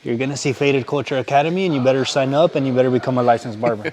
You're gonna see Faded Culture Academy, and you better sign up and you better become a licensed barber.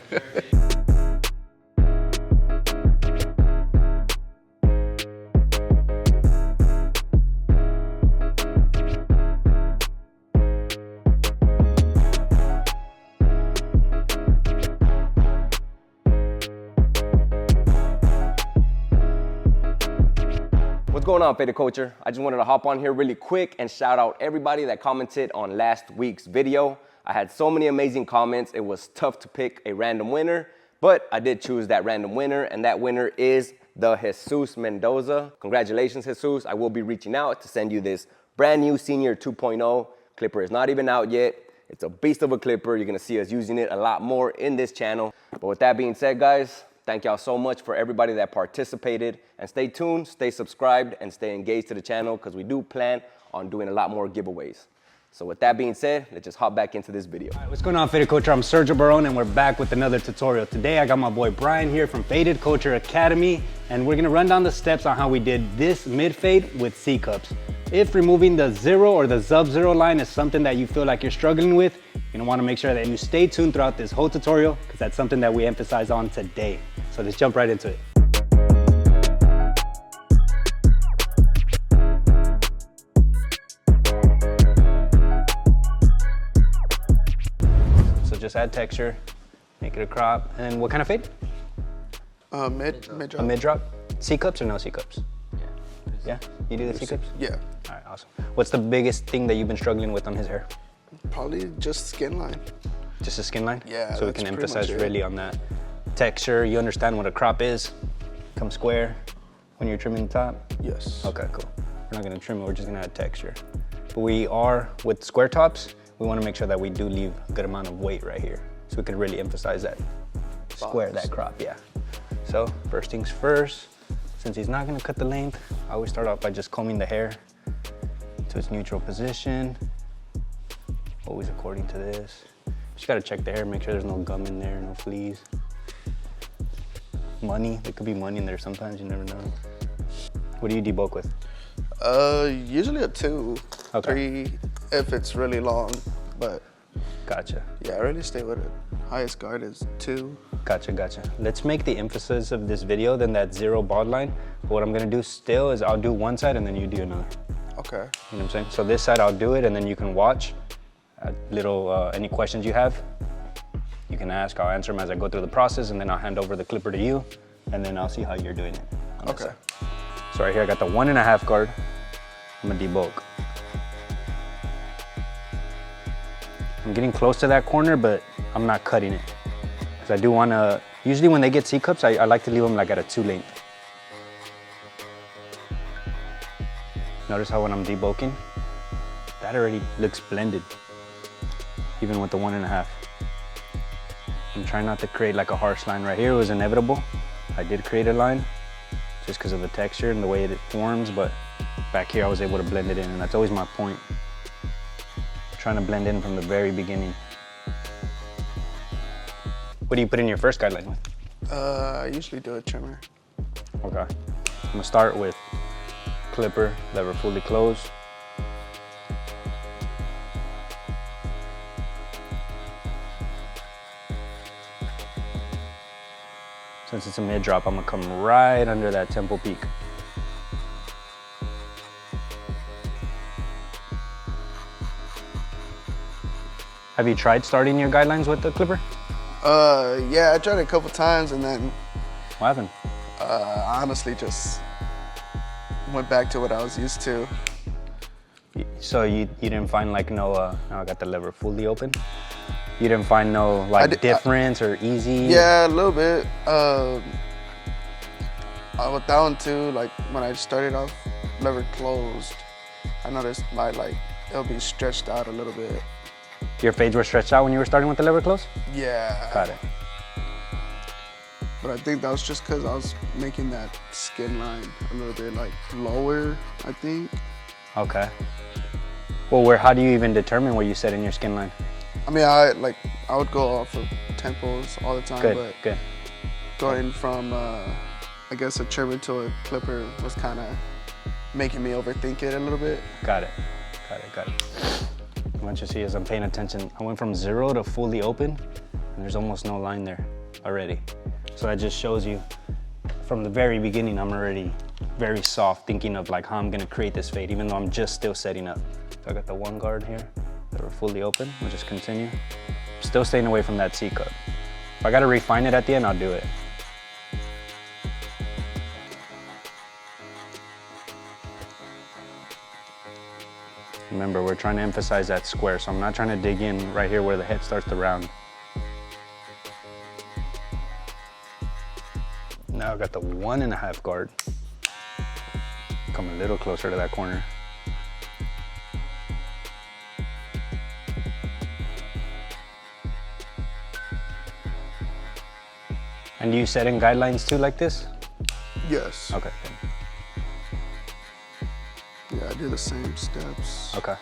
What's going on, Faded Culture? I just wanted to hop on here really quick and shout out everybody that commented on last week's video. I had so many amazing comments, it was tough to pick a random winner, but I did choose that random winner, and that winner is the Jesus Mendoza. Congratulations, Jesus. I will be reaching out to send you this brand new Senior 2.0. Clipper is not even out yet. It's a beast of a clipper. You're gonna see us using it a lot more in this channel. But with that being said, guys, thank y'all so much for everybody that participated, and stay tuned, stay subscribed, and stay engaged to the channel because we do plan on doing a lot more giveaways. So with that being said, let's just hop back into this video. All right, what's going on, Faded Culture? I'm Sergio Barron, and we're back with another tutorial. Today I got my boy Brian here from Faded Culture Academy, and we're gonna run down the steps on how we did this mid-fade with C-cups. If removing the zero or the sub-zero line is something that you feel like you're struggling with, you're gonna wanna make sure that you stay tuned throughout this whole tutorial because that's something that we emphasize on today. So let's jump right into it. So just add texture, make it a crop, and what kind of fade? Mid-drop. A mid-drop? C-cups or no C-cups? Yeah, you do the C-cups? Yeah. All right, awesome. What's the biggest thing that you've been struggling with on his hair? Probably just skin line. Just a skin line? Yeah, so we that's can pretty emphasize much it. really on that. Texture, you understand what a crop is? Come square when you're trimming the top? Yes. Okay, cool. We're not gonna trim it, we're just gonna add texture. But we are, with square tops, we wanna make sure that we do leave a good amount of weight right here. So we can really emphasize that square, that crop, yeah. So first things first, since he's not gonna cut the length, I always start off by just combing the hair to its neutral position. Always according to this. Just gotta check the hair, make sure there's no gum in there, no fleas. Money, there could be money in there sometimes, you never know. What do you debulk with? Usually a 2, Okay. 3 if it's really long, but Gotcha. yeah, I really stay with it. Highest guard is 2. Gotcha, gotcha. Let's make the emphasis of this video then that zero bald line. But what I'm gonna do still is I'll do one side and then you do another. Okay. You know what I'm saying? So this side I'll do it and then you can watch. Any questions you have, you can ask. I'll answer them as I go through the process, and then I'll hand over the clipper to you, and then I'll see how you're doing it. Okay. So right here I got the 1.5 guard. I'm gonna debulk. I'm getting close to that corner, but I'm not cutting it. Because I do wanna, usually when they get C-cups, I like to leave them like at a 2 length. Notice how when I'm debulking, that already looks blended, even with the 1.5. I'm trying not to create like a harsh line right here. It was inevitable. I did create a line just because of the texture and the way it forms, but back here I was able to blend it in, and that's always my point. Trying to blend in from the very beginning. What do you put in your first guideline with? I usually do a trimmer. Okay. I'm gonna start with clipper, lever fully closed. Since it's a mid drop, I'm gonna come right under that temple peak. Have you tried starting your guidelines with the clipper? Yeah, I tried it a couple times and then What happened? I honestly just went back to what I was used to. So you didn't find like no, now I got the lever fully open. You didn't find no like difference or easy? Yeah, a little bit. With that one too, like when I started off lever closed, I noticed it'll be stretched out a little bit. Your fades were stretched out when you were starting with the lever close? Yeah. Got it. But I think that was just because I was making that skin line a little bit like lower, I think. Okay. Well, how do you even determine where you set in your skin line? I mean, I would go off of tempos all the time, Good, good. Going from, I guess, a trimmer to a clipper was kind of making me overthink it a little bit. Got it, got it, got it. What you see is I'm paying attention. I went from 0 to fully open, and there's almost no line there already. So that just shows you from the very beginning, I'm already very soft, thinking of like how I'm gonna create this fade, even though I'm just still setting up. So I got the one guard here that we're fully open. We'll just continue. Still staying away from that C cut. If I gotta refine it at the end, I'll do it. Remember, we're trying to emphasize that square, so I'm not trying to dig in right here where the head starts to round. Now I got the 1.5 guard. Come a little closer to that corner. And do you set in guidelines too like this? Yes. Okay. Yeah, I do the same steps. Okay.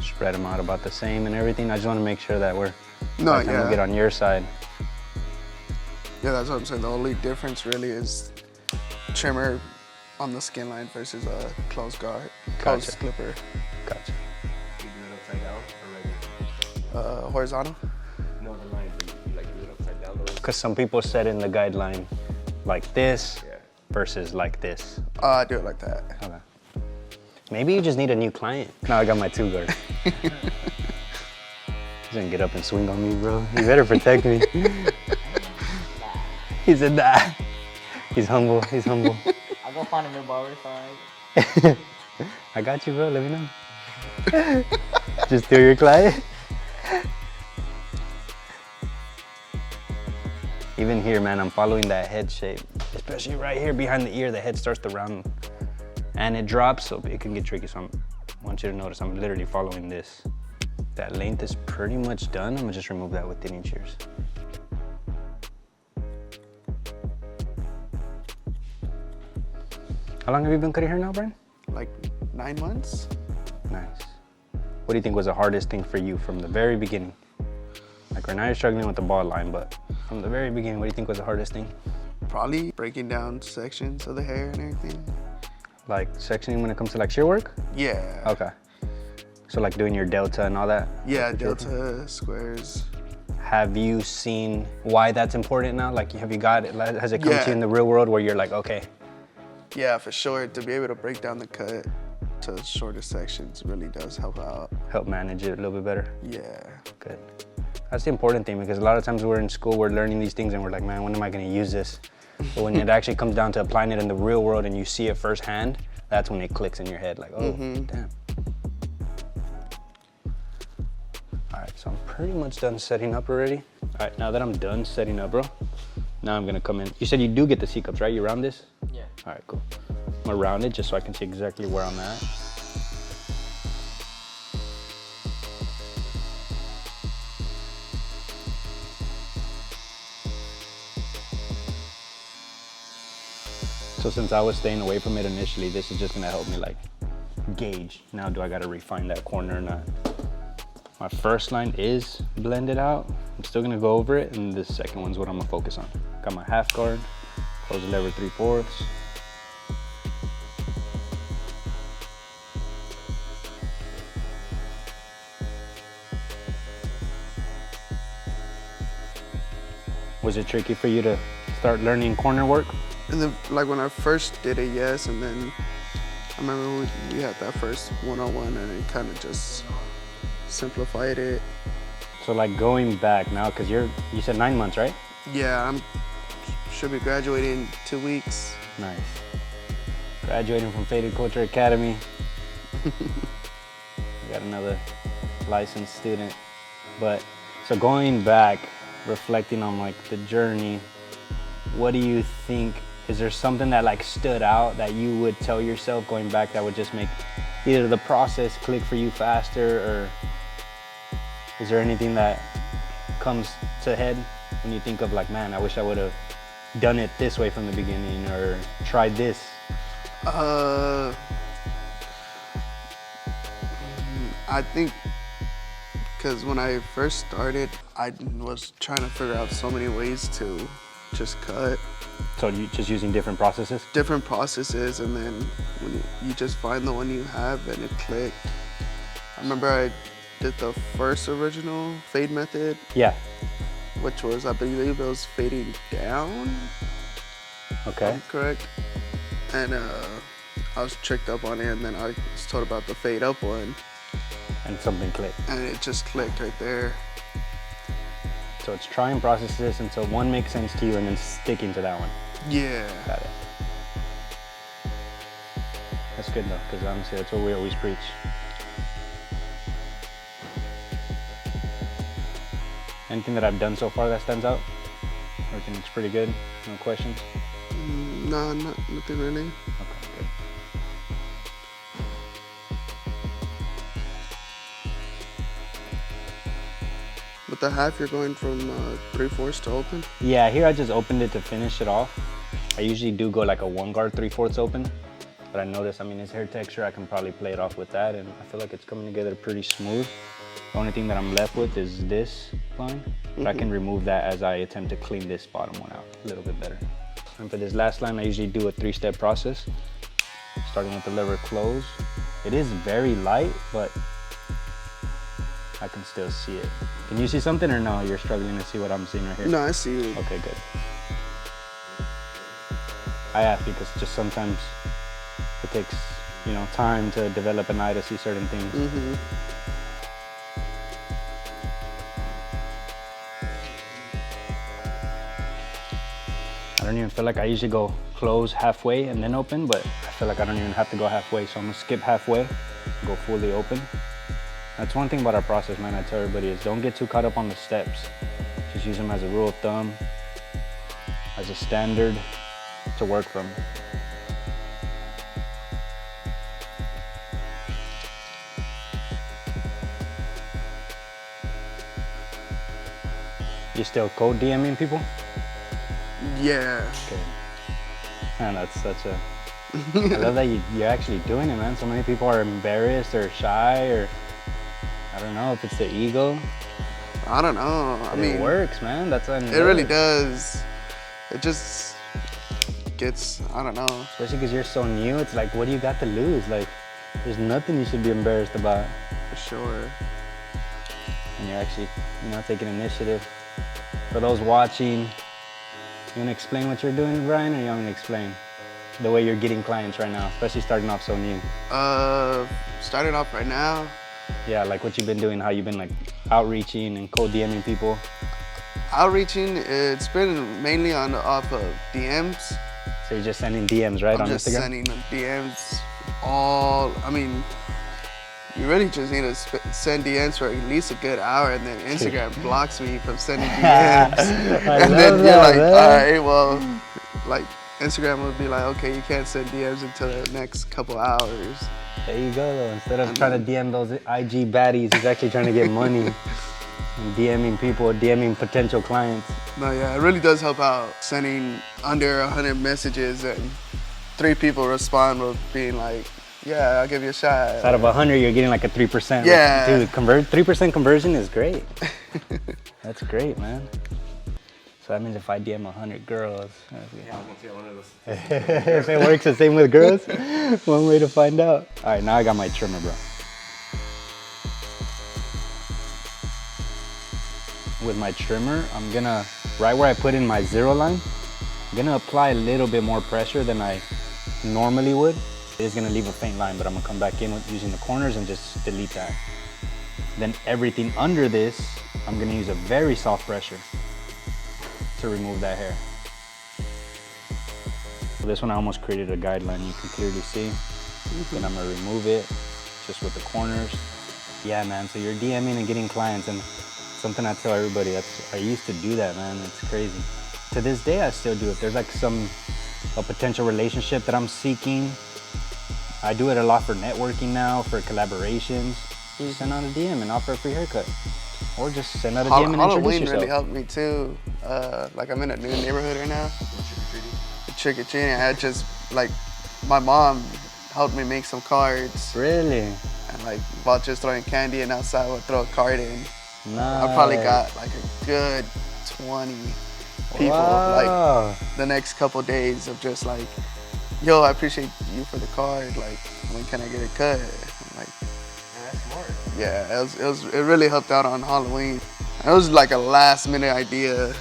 Spread them out about the same and everything. I just want to make sure that we're, No, by the time we get on your side. Yeah, that's what I'm saying. The only difference really is trimmer on the skin line versus a closed guard, closed Gotcha. clipper. Gotcha. You do it upside down or regular? Horizontal. No, the line, you like do it upside down though? Because some people set in the guideline like this Yeah. versus like this. I do it like that. Okay. Maybe you just need a new client. Now I got my 2 guard. He's gonna get up and swing on me, bro. You better protect me. He said that. He's humble, he's humble. I'll go find a new barber side. I got you, bro, let me know. Just steal your client. Even here, man, I'm following that head shape. Especially right here behind the ear, the head starts to round and it drops, so it can get tricky. So I want you to notice I'm literally following this. That length is pretty much done. I'm gonna just remove that with thinning shears. How long have you been cutting hair now, Brian? Like 9 months. Nice. What do you think was the hardest thing for you from the very beginning? Like right now you're struggling with the bald line, but from the very beginning, what do you think was the hardest thing? Probably breaking down sections of the hair and everything. Like sectioning when it comes to like shear work? Yeah. Okay. So like doing your delta and all that? Yeah, delta, squares. Have you seen why that's important now? Like have you got it, has it come to Yeah. you in the real world where you're like, okay, Yeah, for sure. To be able to break down the cut to shorter sections really does help out. help manage it a little bit better? Yeah. Good. That's the important thing because a lot of times we're in school, we're learning these things and we're like, man, when am I gonna use this? But when it actually comes down to applying it in the real world and you see it firsthand, that's when it clicks in your head like, oh, damn. All right, so I'm pretty much done setting up already. All right, now that I'm done setting up, bro, now I'm gonna come in. You said you do get the C-cups, right? You round this? Yeah. All right, cool. I'm gonna round it just so I can see exactly where I'm at. So since I was staying away from it initially, this is just gonna help me like gauge. Now do I gotta refine that corner or not? My first line is blended out. I'm still gonna go over it, and this second one's what I'm gonna focus on. Got my half guard, close the lever 3/4. Was it tricky for you to start learning corner work? And then, like when I first did it, yes, and then I remember we had that first one-on-one, and it kind of just simplified it. So like going back now, cause you said 9 months, right? Yeah, should be graduating in 2 weeks. Nice. Graduating from Faded Culture Academy. We got another licensed student. But so going back, reflecting on like the journey, what do you think? Is there something that like stood out that you would tell yourself going back that would just make either the process click for you faster, or is there anything that comes to head when you think of like, man, I wish I would have done it this way from the beginning or tried this? I think because when I first started, I was trying to figure out so many ways to just cut. So you just using different processes? Different processes, and then when you just find the one you have and it clicked. I remember I did the first original fade method, Yeah. which was, I believe it was fading down, Okay. I'm correct. And I was tricked up on it, and then I was told about the fade up one, And something clicked. and it just clicked right there. So it's try and process this until one makes sense to you and then sticking to that one. Yeah. Got it. That's good though, because honestly, that's what we always preach. Anything that I've done so far that stands out? Everything looks pretty good. No questions? No, nothing really. Okay, good. With the half, you're going from 3/4 to open. Yeah, here I just opened it to finish it off. I usually do go like a 1 guard 3/4 open, but I noticed, I mean, his hair texture, I can probably play it off with that, and I feel like it's coming together pretty smooth. The only thing that I'm left with is this line, but I can remove that as I attempt to clean this bottom one out a little bit better. And for this last line, I usually do a 3-step process, starting with the lever close. It is very light, but I can still see it. Can you see something or no? You're struggling to see what I'm seeing right here? No, I see it. Okay, good. I ask because just sometimes it takes, you know, time to develop an eye to see certain things. I don't even feel like I usually go close halfway and then open, but I feel like I don't even have to go halfway, so I'm gonna skip halfway, go fully open. That's one thing about our process, man, I tell everybody is don't get too caught up on the steps. Just use them as a rule of thumb, as a standard to work from. You still code DMing people? Yeah. Okay. Man, that's such a... I love that you're actually doing it, man. So many people are embarrassed or shy or... I don't know if it's the ego. I don't know. I mean, it works, man. That's what it really does. It just gets, I don't know. Especially because you're so new. It's like, what do you got to lose? Like, there's nothing you should be embarrassed about. For sure. And you're actually, you know, taking initiative. For those watching, you want to explain what you're doing, Brian, or you want me to explain the way you're getting clients right now, especially starting off so new? Starting off right now. Yeah, like what you've been doing, how you've been like outreaching and cold DMing people. Outreaching, it's been mainly off of DMs. So you're just sending DMs, right, on Instagram? I'm just sending them DMs I mean, you really just need to send DMs for at least a good hour, and then Instagram blocks me from sending DMs. And then you're like, all right, well, like Instagram would be like, okay, you can't send DMs until the next couple hours. There you go, though. Instead of trying to DM those IG baddies, he's actually trying to get money and DMing people, DMing potential clients. No, yeah, it really does help out. Sending under 100 messages and 3 people respond with being like, yeah, I'll give you a shot. So out of 100, you're getting like a 3%. Yeah. Dude, 3% conversion is great. That's great, man. So that means if I DM 100 girls, if it works the same with girls, one way to find out. All right, now I got my trimmer, bro. With my trimmer, I'm gonna, right where I put in my 0 line, I'm gonna apply a little bit more pressure than I normally would. It's gonna leave a faint line, but I'm gonna come back in with using the corners and just delete that. Then everything under this, I'm gonna use a very soft pressure to remove that hair. So this one I almost created a guideline, you can clearly see. Then I'm gonna remove it just with the corners. Yeah, man, so you're DMing and getting clients, and something I tell everybody, I used to do that, man, it's crazy. To this day, I still do it. There's like a potential relationship that I'm seeking. I do it a lot for networking now, for collaborations. You just send out a DM and offer a free haircut. Or just send out a DM and introduce Halloween yourself. really helped me too. Like I'm in a new neighborhood right now. Trick-or-treating. I had just, like, my mom helped me make some cards. Really? And like, while just throwing candy and outside, would throw a card in. Nice. I probably got like a good 20 people. Wow. Like the next couple days of just like, yo, I appreciate you for the card. Like, when can I get it cut? I'm like, Yeah, that's smart. Yeah, it really helped out on Halloween. It was like a last minute idea.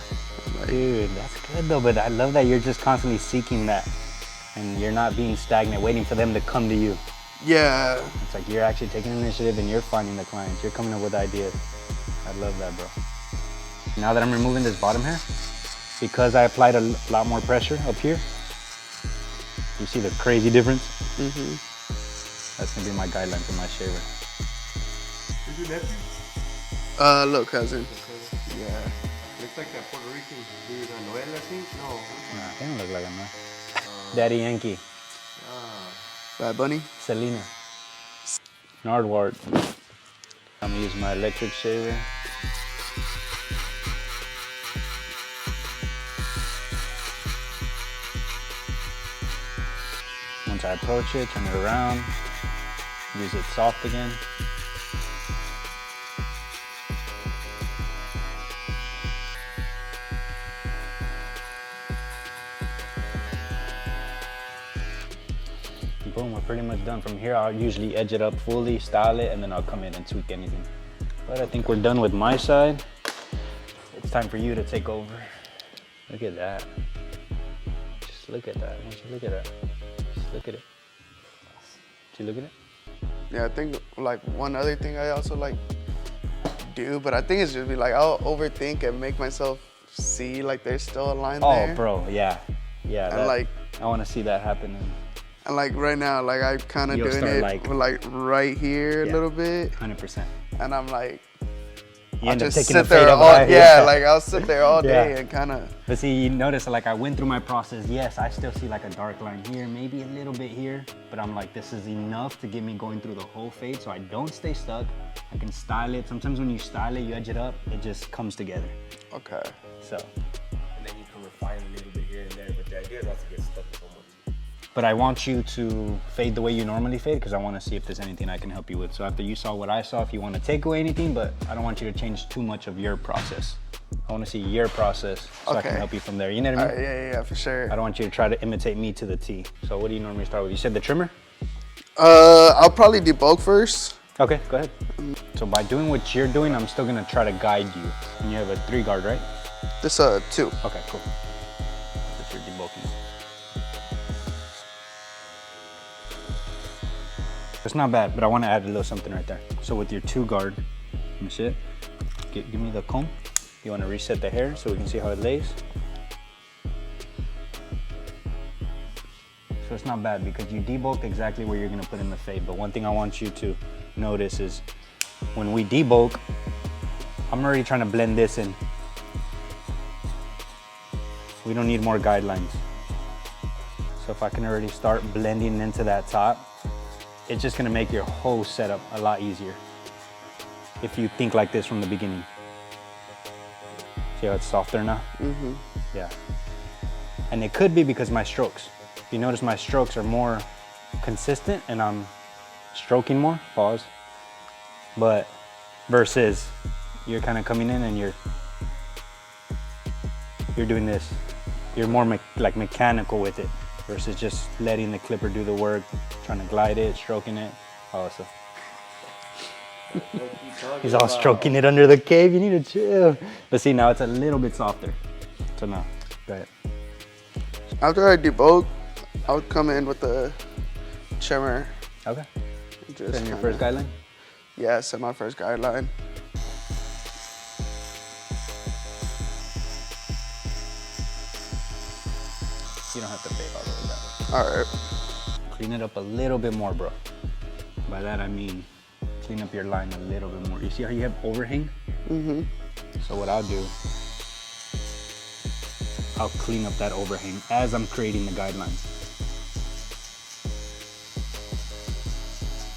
Like, dude, that's good though, but I love that you're just constantly seeking that and you're not being stagnant, waiting for them to come to you. yeah, It's like you're actually taking initiative and you're finding the clients. You're coming up with ideas. I love that, bro. Now that I'm removing this bottom hair, because I applied a lot more pressure up here, you see the crazy difference? mm-hmm. That's gonna be my guideline for my shaver. Is your nephew? Little cousin. Yeah. Looks like that Puerto Rican dude, Noel, I think? No. Nah, they don't look like him, man. Daddy Yankee, Bad Bunny. Selena, Nardwart. I'm gonna use my electric shaver. Once I approach it, turn it around, use it soft again. Boom, we're pretty much done. From here, I'll usually edge it up fully, style it, and then I'll come in and tweak anything. But I think we're done with my side. It's time for you to take over. Look at that. Just look at that. Why don't you look at that? Just look at it. Did you look at it? Yeah, I think like one other thing I also like do, but I think it's just be like I'll overthink and make myself see like there's still a line there. Oh, bro, yeah. Yeah, And like, I want to see that happen. and like right now, like I'm kind of You'll doing start it like- like right here a Yeah. little bit, 100%. and I'm like, You I'll end up just taking a sit there fade of all, eye. yeah, like I'll sit there all day Yeah. and kind of. But see, you notice like I went through my process. Yes, I still see like a dark line here, maybe a little bit here, but I'm like, this is enough to get me going through the whole fade so I don't stay stuck. I can style it. Sometimes when you style it, you edge it up, it just comes together. Okay. So, And then you can refine a little bit here and there, but the idea is not to get stuck with someone. but I want you to fade the way you normally fade because I want to see if there's anything I can help you with. So after you saw what I saw, if you want to take away anything, but I don't want you to change too much of your process. I want to see your process so I can Okay. help you from there. You know what I mean? Yeah, for sure. I don't want you to try to imitate me to the T. So what do you normally start with? You said the trimmer? I'll probably debulk first. Okay, go ahead. So by doing what you're doing, I'm still gonna try to guide you. And you have a 3 guard, right? This 2. Okay, cool. That's your debulking. It's not bad, but I want to add a little something right there. So with your 2 guard, let me see it. Give me the comb. You want to reset the hair so we can see how it lays. So it's not bad because you debulked exactly where you're gonna put in the fade. But one thing I want you to notice is when we debulk, I'm already trying to blend this in. We don't need more guidelines. So if I can already start blending into that top, it's just gonna make your whole setup a lot easier if you think like this from the beginning. See how it's softer now? Mm-hmm. Yeah. And it could be because my strokes. If you notice my strokes are more consistent and I'm stroking more, pause. But versus you're kind of coming in and you're doing this. You're more like mechanical with it versus just letting the clipper do the work, trying to glide it, stroking it. Oh, so. He's all stroking it under the cave. You need to chill. But see, now it's a little bit softer. So now, go ahead. After I debulk, I would come in with the trimmer. Okay. Just Then your kinda- first guideline? Yeah, set my first guideline. You don't have to fade all the way down. All right. Clean it up a little bit more, bro. By that I mean, clean up your line a little bit more. You see how you have overhang? Mm-hmm. So what I'll do, I'll clean up that overhang as I'm creating the guidelines.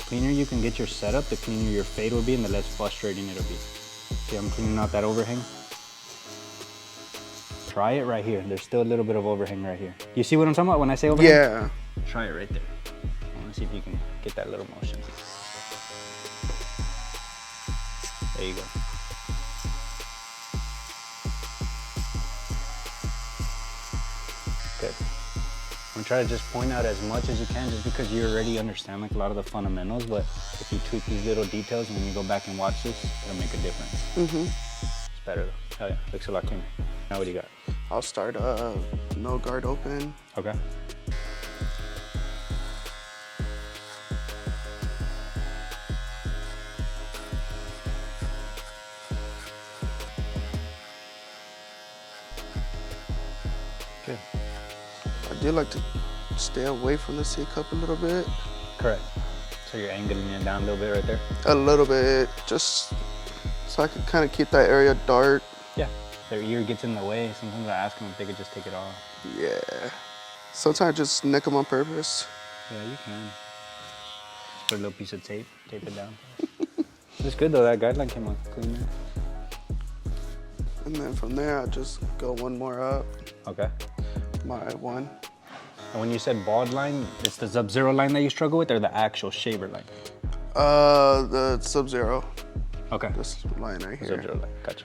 Cleaner you can get your setup, the cleaner your fade will be and the less frustrating it'll be. See, I'm cleaning out that overhang. Try it right here. There's still a little bit of overhang right here. You see what I'm talking about when I say overhang? Yeah. Try it right there. I want to see if you can get that little motion. There you go. Good. I'm trying to just point out as much as you can, just because you already understand like a lot of the fundamentals, but if you tweak these little details and when you go back and watch this, it'll make a difference. It's better though. Hell yeah, looks a lot cleaner. Now what do you got? I'll start no guard open. Okay. Good. I do like to stay away from the C-cup a little bit. Correct. So you're angling it down a little bit right there? A little bit, just so I can kind of keep that area dark. Yeah. Their ear gets in the way. Sometimes I ask them if they could just take it off. Yeah. Sometimes I just nick them on purpose. Yeah, you can. Just put a little piece of tape it down. It's good though, that guideline came out clean there. And then from there, I just go one more up. Okay. My one. And when you said bald line, it's the Sub-Zero line that you struggle with, or the actual shaver line? The Sub-Zero. Okay. This line right here. Sub-Zero line, gotcha.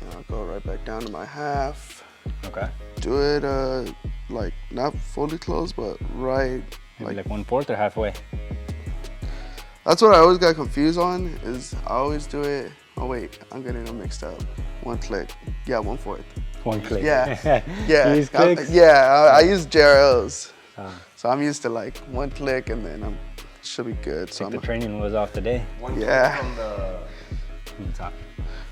And I'll go right back down to my half. Okay. Do it like not fully closed, but right. Maybe like 1/4 or halfway? That's what I always got confused on, is I always do it. Oh wait, I'm getting them mixed up. One click. Yeah, 1/4. One click. Yeah. Yeah. You use clicks? I use JRLs. So I'm used to like one click and then I'm should be good. So The training was off today. One Yeah. from the Top.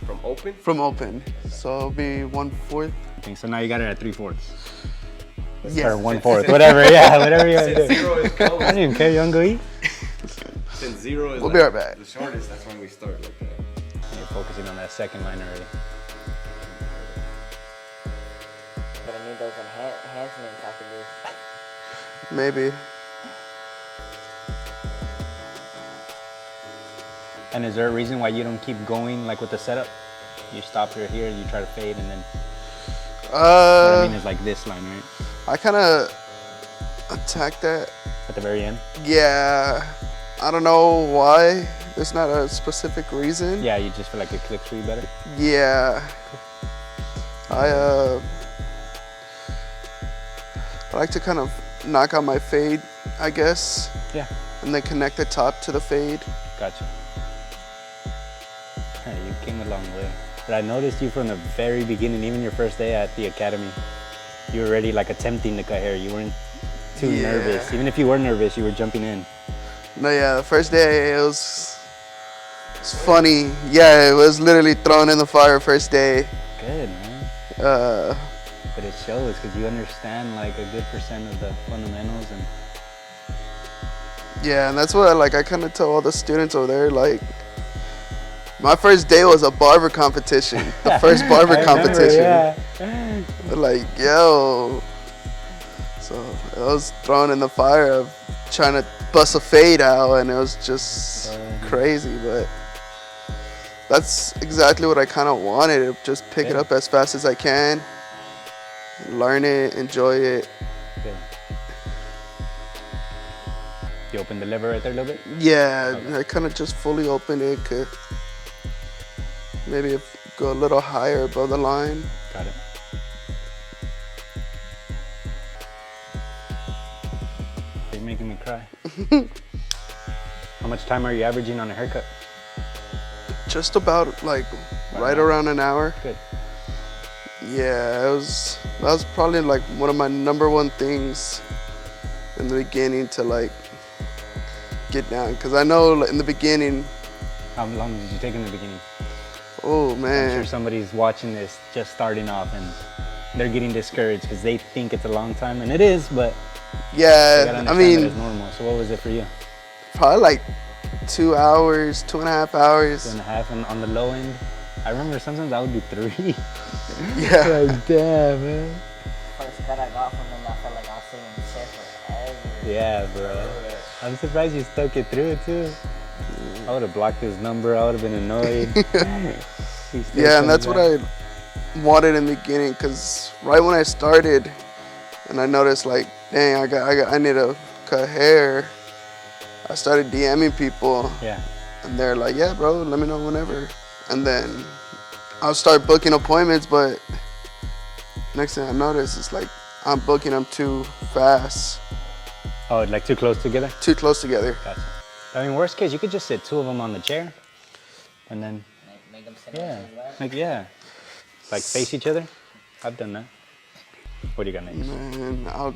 from open. from open. So it'll be 1/4. I think so. Now you got it at 3/4. Yeah. Or 1/4, whatever. Yeah, whatever you want to do. Zero is close. I don't even care. You want to go eat? Since 0 is We'll be right back. the shortest, that's when we start like that. You're focusing on that second line already. But I need those enhancements after this. Maybe. And is there a reason why you don't keep going like with the setup? You stop here, you try to fade, and then what I mean is like this line, right? I kind of attack that. At the very end? Yeah. I don't know why. There's not a specific reason. Yeah, you just feel like it clicks for you better? Yeah. I like to kind of knock out my fade, I guess, Yeah. and then connect the top to the fade. Gotcha. Hey, you came a long way. But I noticed you from the very beginning, even your first day at the academy. You were already like attempting to cut hair. You weren't too Yeah. nervous. Even if you were nervous, you were jumping in. No, yeah, the first day it was funny. Yeah, it was literally thrown in the fire first day. Good, man. But it shows because you understand like a good percent of the fundamentals and Yeah, and that's what I kind of tell all the students over there, like, my first day was a barber competition. The first barber I remember, competition. yeah. Like, yo. So it was thrown in the fire of trying to bust a fade out, and it was just crazy, but that's exactly what I kind of wanted. Just pick it up as fast as I can, learn it, enjoy it. Good. You open the lever right there a little bit? Yeah, Okay. I kind of just fully open it. Could maybe go a little higher above the line. Got it. You're making me cry. How much time are you averaging on a haircut? Just about like right around an hour. Good. Yeah, that was probably like one of my #1 things in the beginning to like get down, because I know in the beginning, How long did you take in the beginning? oh I'm sure man, somebody's watching this just starting off and they're getting discouraged because they think it's a long time, and it is, but you gotta yeah, I understand that mean, it's normal. So what was it for you? probably like 2 hours, 2.5 hours. 2.5 on the low end? I remember sometimes I would do 3. Yeah. Like, damn, man. First cut I got from them, I felt like I was sitting in the chair forever. Yeah, bro. I'm surprised you stuck it through, too. I would have blocked his number. I would have been annoyed. Yeah, and that's what I wanted in the beginning, because right when I started and I noticed like dang, I need to cut hair. I started DMing people. Yeah. And they're like, yeah, bro, let me know whenever. And then I'll start booking appointments, but next thing I notice, it's like I'm booking them too fast. Oh, like too close together? Too close together. Gotcha. I mean, worst case, you could just sit 2 of them on the chair, and then Make them sit yeah, on the left. like face each other. I've done that. What do you got next? And I'll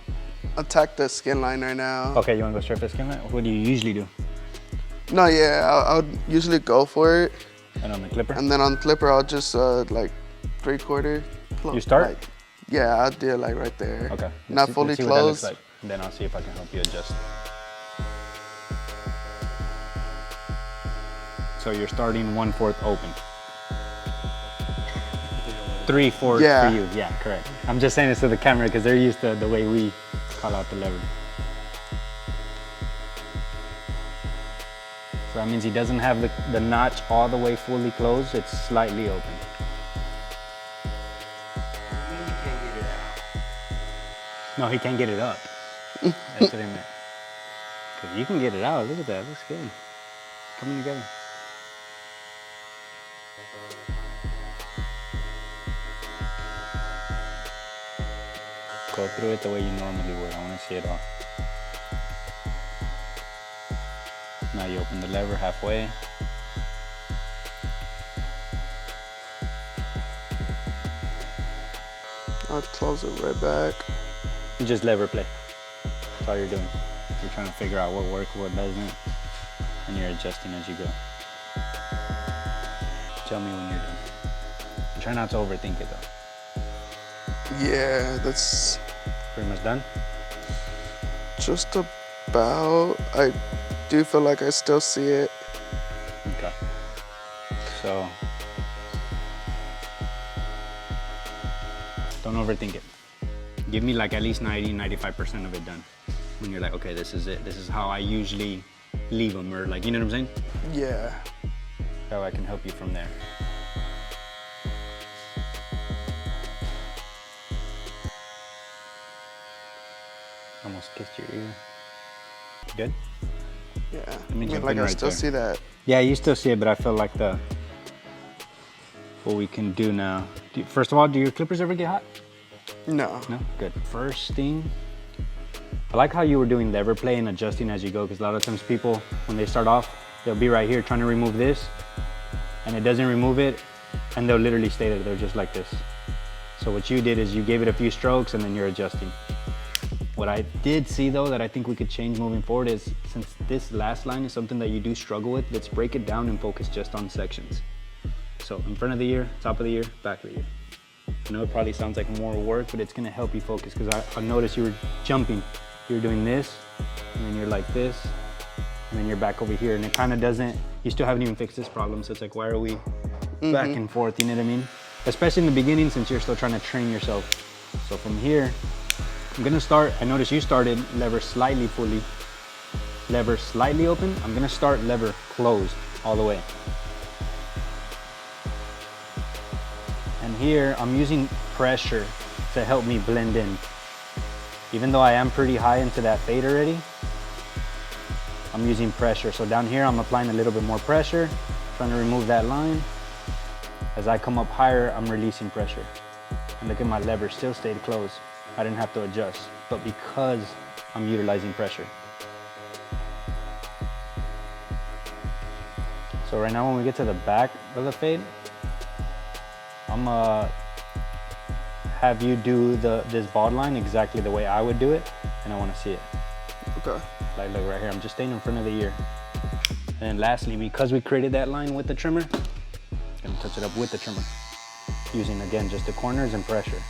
attack the skin line right now. Okay, you want to go straight for the skin line? What do you usually do? No, yeah, I'll usually go for it. And on the clipper? And then on clipper, I'll just like 3/4. You start? Like, yeah, I'll do it like right there. Okay. Not fully let's see what that looks closed. like. Then I'll see if I can help you adjust. So you're starting 1/4 open. 3/4 Yeah. for you. Yeah, correct. I'm just saying this to the camera because they're used to the way we call out the lever. So that means he doesn't have the notch all the way fully closed. It's slightly open. No, he can't get it up. That's what I meant. Because you can get it out. Look at that. It looks good. Coming together. Go through it the way you normally would. I want to see it all. Now you open the lever halfway. I'll close it right back. You just lever play. That's all you're doing. You're trying to figure out what works, what doesn't, and you're adjusting as you go. Tell me when you're done. Try not to overthink it though. Yeah, that's Pretty much done? just about. I do feel like I still see it. Okay. So, don't overthink it. Give me like at least 90-95% of it done. When you're like, okay, this is it. This is how I usually leave them, or like, you know what I'm saying? Yeah. How I can help you from there. Almost kissed your ear. Good? Yeah. Let me jump like in I right still there. see that. Yeah, you still see it, but I feel like what we can do now. First of all, do your clippers ever get hot? No. No? Good. First thing, I like how you were doing lever play and adjusting as you go, because a lot of times people, when they start off, they'll be right here trying to remove this, and it doesn't remove it, and they'll literally stay there. They're just like this. So what you did is you gave it a few strokes, and then you're adjusting. What I did see though that I think we could change moving forward is, since this last line is something that you do struggle with, let's break it down and focus just on sections. So in front of the ear, top of the ear, back of the ear. I know it probably sounds like more work, but it's gonna help you focus, because I noticed you were jumping. You were doing this, and then you're like this, and then you're back over here, and it kind of doesn't, you still haven't even fixed this problem, so it's like, why are we back and forth, you know what I mean? Especially in the beginning, since you're still trying to train yourself. So from here, I'm gonna start, I noticed you started lever slightly fully, lever slightly open. I'm gonna start lever closed all the way. And here, I'm using pressure to help me blend in. Even though I am pretty high into that fade already, I'm using pressure. So down here, I'm applying a little bit more pressure, trying to remove that line. As I come up higher, I'm releasing pressure. And look at my lever, still stayed closed. I didn't have to adjust, but because I'm utilizing pressure. So right now when we get to the back of the fade, I'm gonna have you do this bald line exactly the way I would do it, and I wanna see it. Okay. Like look right here, I'm just staying in front of the ear. And then lastly, because we created that line with the trimmer, I'm gonna touch it up with the trimmer. Using again, just the corners and pressure.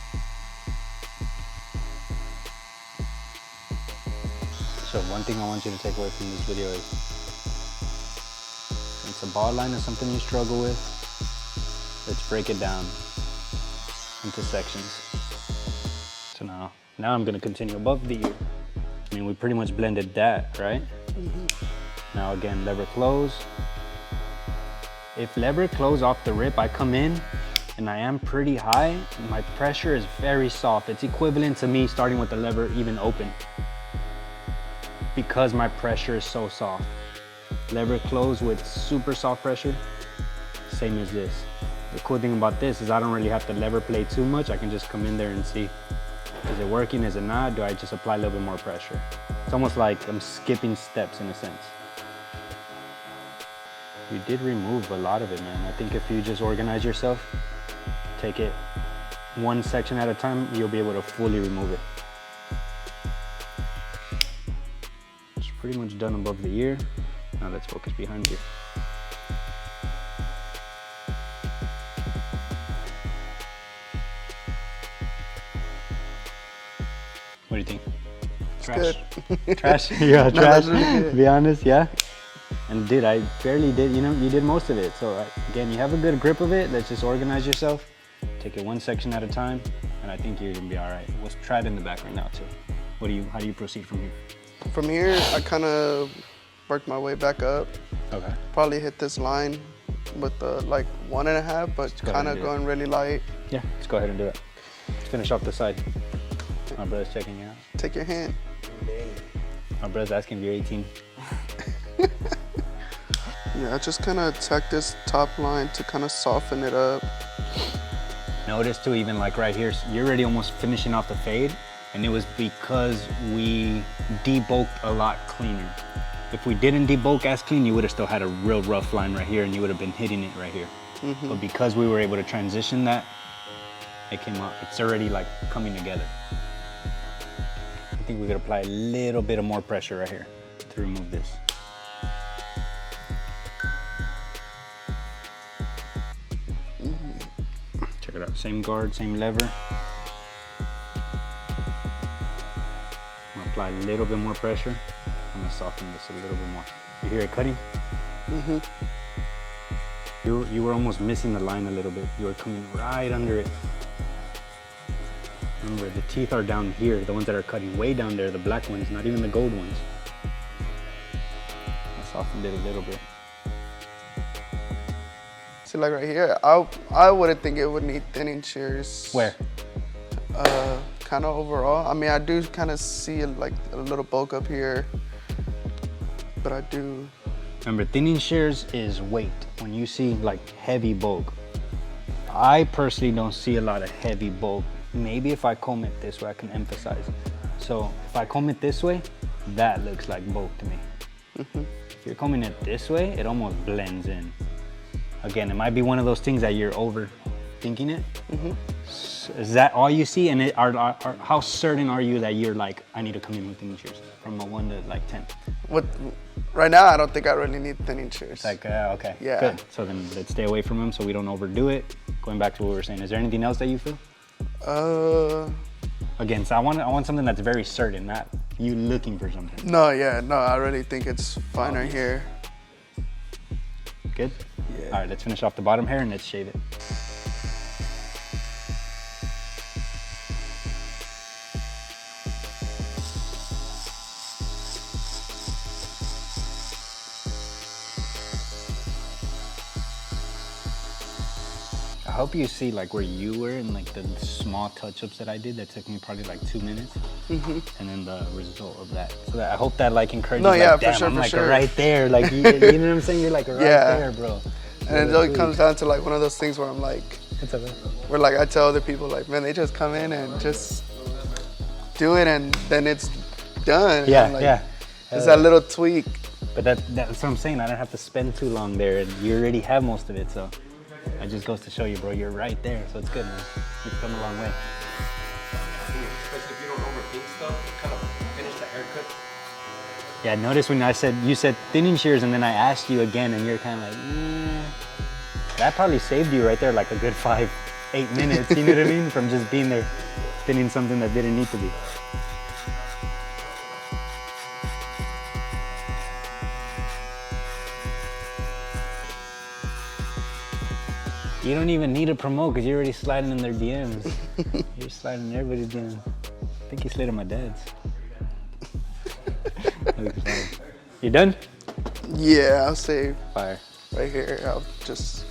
So one thing I want you to take away from this video is, since a bald line is something you struggle with, let's break it down into sections. So now I'm gonna continue above the ear. I mean, we pretty much blended that, right? Now again, lever close. If lever close off the rip, I come in and I am pretty high, my pressure is very soft. It's equivalent to me starting with the lever even open. because my pressure is so soft. Lever close with super soft pressure, same as this. The cool thing about this is I don't really have to lever play too much. I can just come in there and see, is it working, is it not? Do I just apply a little bit more pressure? It's almost like I'm skipping steps in a sense. You did remove a lot of it, man. I think if you just organize yourself, take it one section at a time, you'll be able to fully remove it. It's pretty much done above the ear. Now let's focus behind here. What do you think? Trash. Good. Trash? Yeah, No, trash. that's really good. To be honest, yeah. And dude, I barely did, you know, you did most of it. So again, you have a good grip of it. Let's just organize yourself. Take it one section at a time, and I think you're gonna be all right. We'll try it in the back right now too. How do you proceed from here? From here, I kind of worked my way back up. Okay. Probably hit this line with the like 1.5, but go kind ahead and of do going really light. Yeah, let's go ahead and do it. Let's finish off the side. My brother's checking you out. Take your hand. My brother's asking if you're 18. Yeah, I just kind of attack this top line to kind of soften it up. Notice too, even like right here, you're already almost finishing off the fade, and it was because we debulked a lot cleaner. If we didn't debulk as clean, you would have still had a real rough line right here, and you would have been hitting it right here. But because we were able to transition that, it came out, it's already like coming together. I think we could apply a little bit of more pressure right here to remove this. Check it out, same guard, same lever. I'm gonna apply a little bit more pressure. I'm gonna soften this a little bit more. You hear it cutting? You were almost missing the line a little bit. You were coming right under it. Remember, the teeth are down here, the ones that are cutting way down there, the black ones, not even the gold ones. I softened it a little bit. See, like right here, I wouldn't think it would need thinning shears. Where? Kind of overall. I mean, I do kind of see like a little bulk up here, but I do. Remember, thinning shears is weight. When you see like heavy bulk, I personally don't see a lot of heavy bulk. Maybe if I comb it this way, I can emphasize. So if I comb it this way, that looks like bulk to me. If you're combing it this way, it almost blends in. Again, it might be one of those things that you're overthinking it. Is that all you see? And how certain are you that you're like, I need to come in with thinning shears from a 1 to like 10? Right now, I don't think I really need thinning shears. Like, okay, Yeah. good. So then let's stay away from them so we don't overdo it. Going back to what we were saying, is there anything else that you feel? Again, so I want something that's very certain, not you looking for something. No, I really think it's fine right here. Good? Yeah. All right, let's finish off the bottom hair and let's shave it. I hope you see like where you were and like the small touch-ups that I did that took me probably like 2 minutes, and then the result of that. So that I hope that like encourages. No, yeah, like, for damn, sure, I'm for like sure. right there, like you know what I'm saying? You're like right Yeah. there, bro. And it only comes down to like one of those things where I'm like, It's okay. where like I tell other people like, man, they just come in and just do it and then it's done. Yeah, And, like, yeah. It's that little tweak. But that's what I'm saying. I don't have to spend too long there. And you already have most of it, so it just goes to show you, bro. You're right there, so it's good, man. You've come a long way. Especially if you don't overthink stuff, kind of finish the haircut. Yeah, notice when you said thinning shears, and then I asked you again, and you're kind of like, that probably saved you right there, like a good 5-8 minutes. You know what I mean? From just being there, thinning something that didn't need to be. You don't even need to promote because you're already sliding in their DMs. You're sliding in everybody's DMs. I think you slid in my dad's. You done? Yeah, I'll say Fire. right here, I'll just.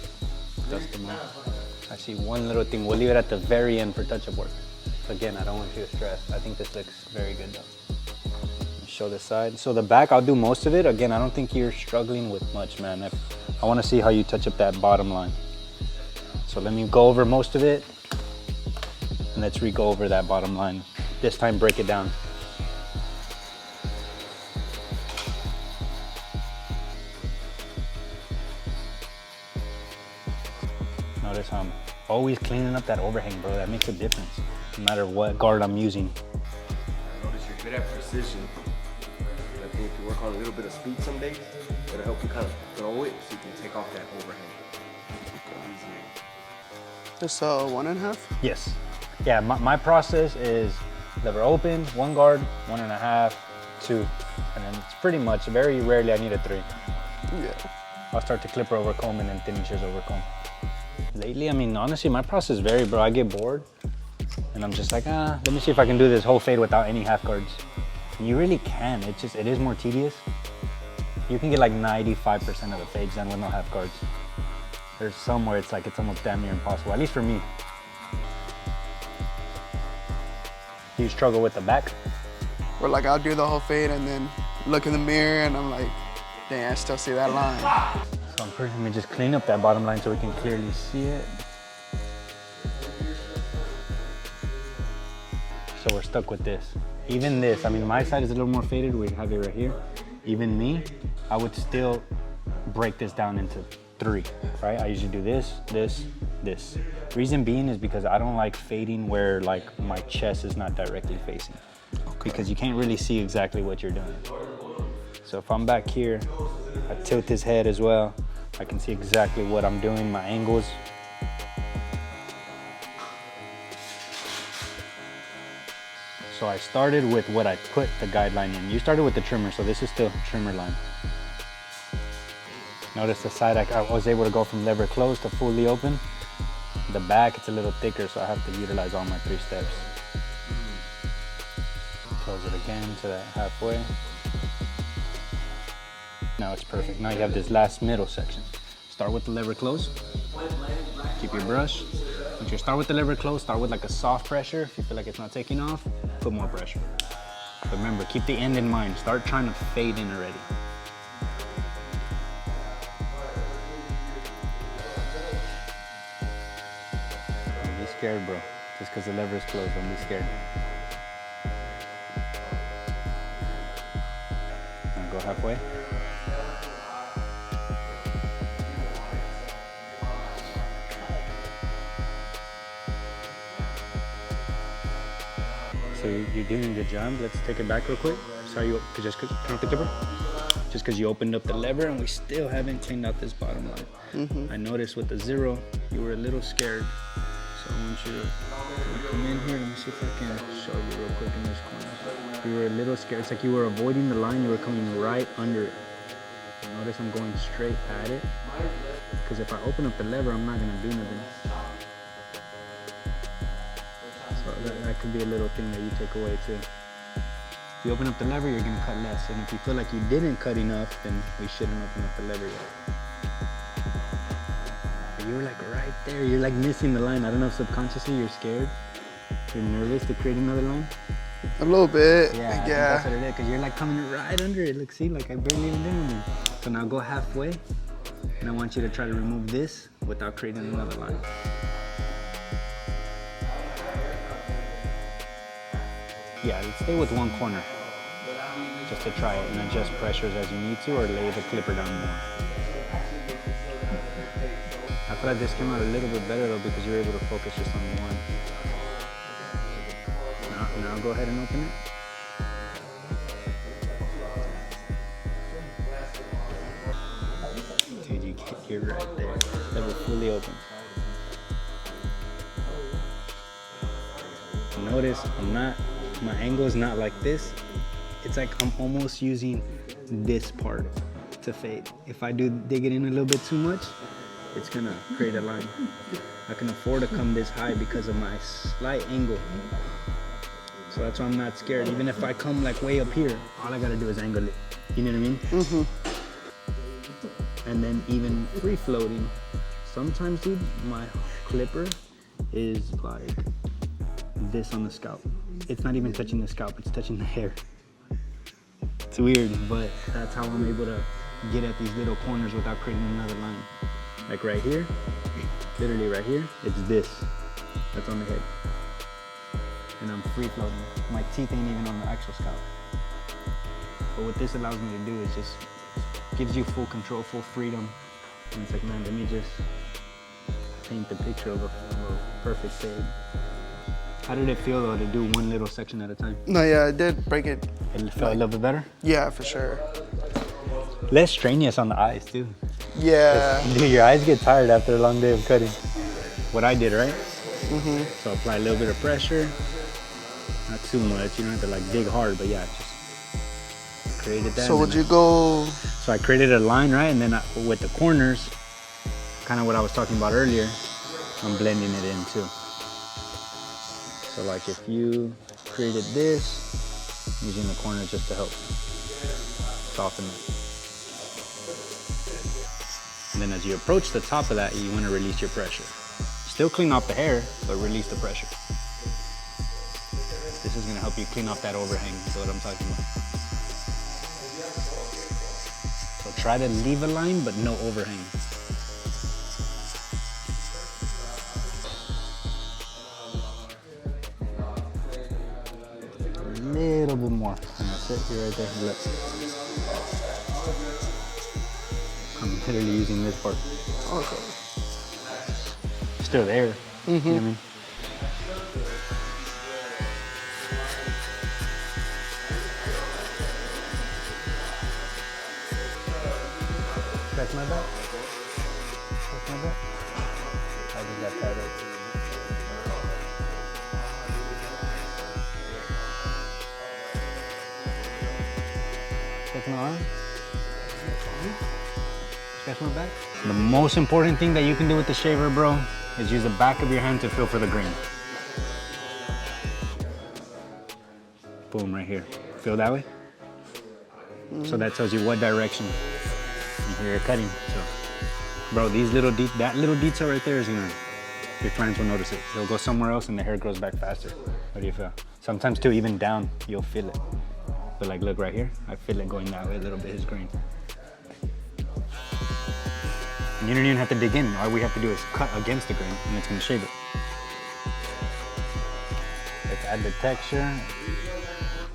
Dust them off. I see one little thing. We'll leave it at the very end for touch-up work. So again, I don't want you to stress. I think this looks very good though. show this side. So the back, I'll do most of it. Again, I don't think you're struggling with much, man. I want to see how you touch up that bottom line. So let me go over most of it, and let's re-go over that bottom line. This time, break it down. Notice how I'm always cleaning up that overhang, bro. That makes a difference, no matter what guard I'm using. I notice you're good at precision. I think if you work on a little bit of speed some days, it'll help you kind of throw it so you can take off that overhang. Just 1.5? Yes. Yeah, my process is lever open, 1 guard, 1.5, 2. And then it's pretty much, very rarely I need a 3. Yeah. I'll start to clipper over comb and then thinning shears over comb. Lately, I mean, honestly, my process varies, bro. I get bored and I'm just like, let me see if I can do this whole fade without any half guards. And you really can. It is more tedious. You can get like 95% of the fades done with no half guards. There's some where it's almost damn near impossible, at least for me. Do you struggle with the back? Or like I'll do the whole fade and then look in the mirror and I'm like, dang, I still see that line. So I'm personally just clean up that bottom line so we can clearly see it. So we're stuck with this. Even this, I mean, my side is a little more faded. We have it right here. Even me, I would still break this down into 3, right? I usually do this, this, this. Reason being is because I don't like fading where like my chest is not directly facing. Because you can't really see exactly what you're doing. So if I'm back here, I tilt his head as well. I can see exactly what I'm doing, my angles. So I started with what I put the guideline in. You started with the trimmer, so this is still trimmer line. Notice the side, I was able to go from lever closed to fully open. The back, it's a little thicker, so I have to utilize all my 3 steps. Close it again to that halfway. Now it's perfect. Now you have this last middle section. Start with the lever close. Keep your brush. Once you start with the lever close, start with like a soft pressure. If you feel like it's not taking off, put more pressure. But remember, keep the end in mind. Start trying to fade in already. Don't be scared, bro. Just because the lever is closed, don't be scared. Now go halfway. So you're doing a good job. Let's take it back real quick. Sorry, you just turn off the clipper. Just because you opened up the lever and we still haven't cleaned out this bottom line. I noticed with the 0, you were a little scared. So I want you to come in here. Let me see if I can show you real quick in this corner. You were a little scared. It's like you were avoiding the line. You were coming right under it. Notice I'm going straight at it. Because if I open up the lever, I'm not gonna do nothing. So that could be a little thing that you take away too. If you open up the lever, you're gonna cut less. And if you feel like you didn't cut enough, then we shouldn't open up the lever yet. But you were like right there. You're like missing the line. I don't know if subconsciously you're scared. You're nervous to create another line. A little bit. Yeah, I think that's what it is. Because you're like coming right under it. Look, see, like I barely even did anything. So now go halfway. And I want you to try to remove this without creating another line. Yeah, let's stay with one corner. Just to try it and adjust pressures as you need to or lay the clipper down more. I feel like this came out a little bit better though because you were able to focus just on one. Now go ahead and open it. Dude, you're right there. Lever fully open. Notice my angle is not like this. It's like I'm almost using this part to fade. If I do dig it in a little bit too much, it's gonna create a line. I can afford to come this high because of my slight angle. So that's why I'm not scared. Even if I come like way up here, all I gotta do is angle it. You know what I mean? And then even free floating, sometimes dude, my clipper is like this on the scalp. It's not even touching the scalp, it's touching the hair. It's weird, but that's how I'm able to get at these little corners without creating another line. Like right here, literally right here, it's this. That's on the head. And I'm free floating. My teeth ain't even on the actual scalp. But what this allows me to do is just gives you full control, full freedom. And it's like, man, let me just paint the picture of a perfect fade. How did it feel though to do one little section at a time? No, yeah, I did break it. It felt a little bit better? Yeah, for sure. Less strenuous on the eyes too. Yeah. Dude, your eyes get tired after a long day of cutting. What I did, right? So apply a little bit of pressure. Not too much, you don't have to like dig hard, but yeah, just created that. So would you go? So I created a line, right? And then with the corners, kind of what I was talking about earlier, I'm blending it in too. So like if you created this, using the corners just to help soften it. And then as you approach the top of that, you want to release your pressure. Still clean off the hair, but release the pressure. This is going to help you clean off that overhang, is what I'm talking about. So try to leave a line, but no overhang. A little bit more. And that's it, you're right there. Look. I'm literally using this part. Okay. Still there. You know what I mean? Scratch my back. Scratch my back. I just got tied up. Scratch my arm. Scratch my back. The most important thing that you can do with the shaver, bro, is use the back of your hand to feel for the grain. Boom, right here. Feel that way? So that tells you what direction you're cutting. So, bro, these little that little detail right there is gonna, your clients will notice it. They'll go somewhere else and the hair grows back faster. What do you feel? Sometimes too, even down, you'll feel it. But like, look right here, I feel it going that way a little bit, his grain. And you don't even have to dig in. All we have to do is cut against the grain and it's gonna shave it. Let's add the texture.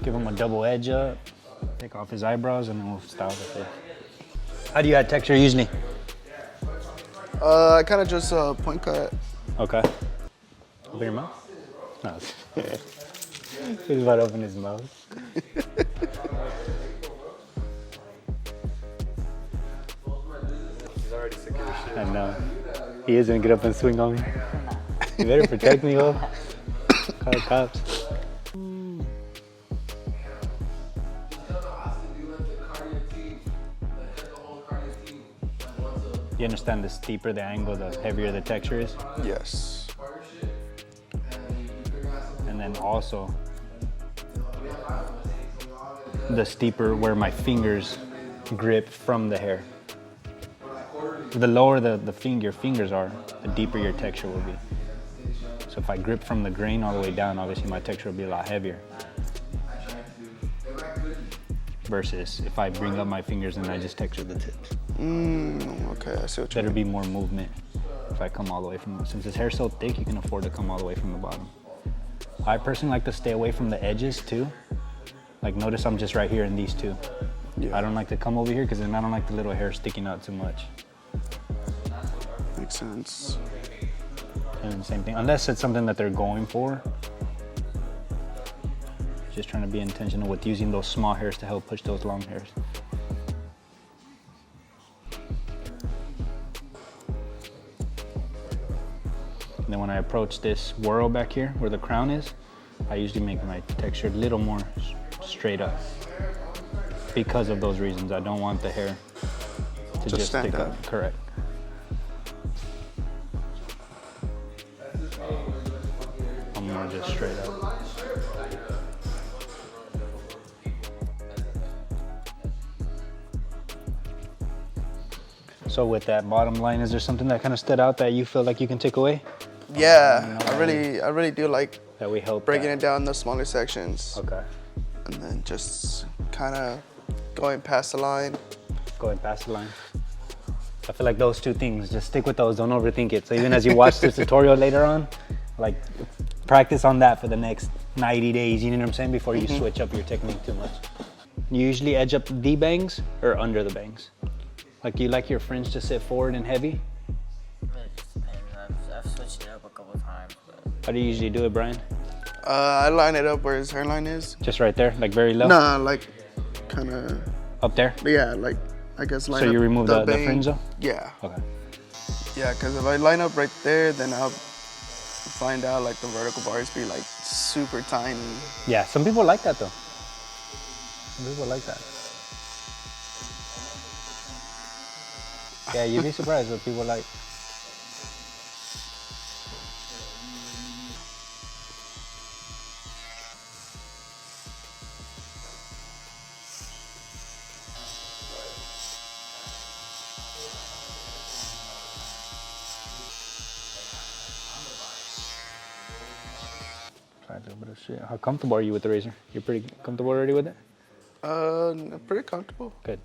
Give him a double edge up. Take off his eyebrows and then we'll style it. How do you add texture usually? I kind of just point cut. Okay. Open your mouth? No. He's about to open his mouth. He's already sick of this shit. I know. He is gonna get up and swing on me. You better protect me, Ho. Call the cops. You understand the steeper the angle, the heavier the texture is? Yes. And then also, the steeper where my fingers grip from the hair. The lower your fingers are, the deeper your texture will be. So if I grip from the grain all the way down, obviously my texture will be a lot heavier. Versus if I bring up my fingers and I just texture the tips. Okay, I see what you Better be more movement if I come all the way from, since his hair's so thick, you can afford to come all the way from the bottom. I personally like to stay away from the edges too. Like notice I'm just right here in these two. Yeah. I don't like to come over here because then I don't like the little hair sticking out too much. Makes sense. And then same thing, unless it's something that they're going for. Just trying to be intentional with using those small hairs to help push those long hairs. And then when I approach this whorl back here where the crown is, I usually make my texture a little more straight up. Because of those reasons, I don't want the hair to just stick up. Correct. I'm more just straight up. So with that bottom line, is there something that kind of stood out that you feel like you can take away? Yeah, I really do like that we help breaking it down in the smaller sections. Okay. And then just kind of going past the line. Going past the line. I feel like those two things, just stick with those, don't overthink it. So even as you watch this tutorial later on, like practice on that for the next 90 days, you know what I'm saying, before you switch up your technique too much. You usually edge up the bangs or under the bangs? Like you like your fringe to sit forward and heavy? It just depends. I've switched it up a couple times. But How do you usually do it, Brian? I line it up where his hairline is. Just right there, like very low? Nah, like kind of. Up there? Yeah, like I guess line So up you remove the bang. fringe though? Yeah. Okay. Yeah, because if I line up right there, then I'll find out like the vertical bars be like super tiny. Yeah, some people like that though. Some people like that. Yeah, you'd be surprised what people like. Try a little bit of shit. How comfortable are you with the razor? You're pretty comfortable already with it? Pretty comfortable. Good.